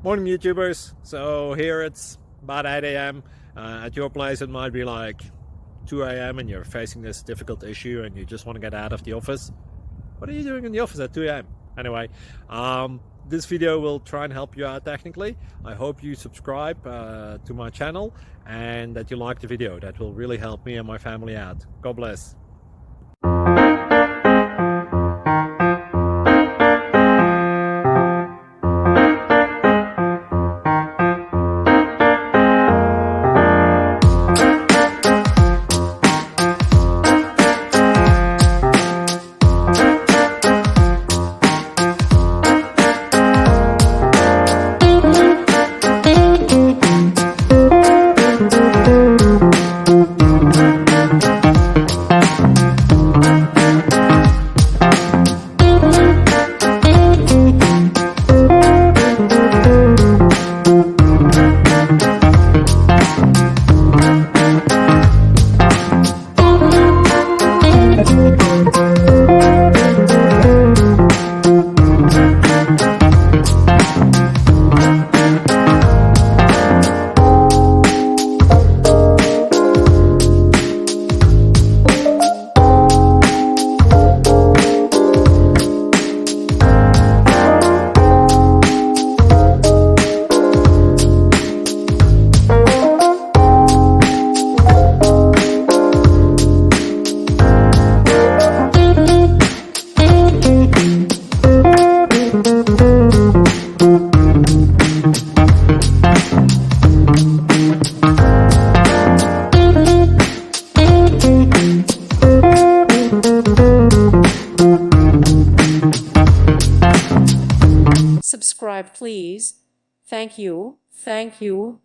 Morning YouTubers. So here it's about 8 a.m. At your place it might be like 2 a.m. and you're facing this difficult issue and you just want to get out of the office. What are you doing in the office at 2 a.m.? Anyway, this video will try and help you out technically. I hope you subscribe to my channel and that you like the video. That will really help me and my family out. God bless. Subscribe, please. Thank you. Thank you.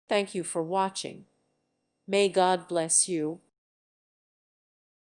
Thank you for watching. May God bless you.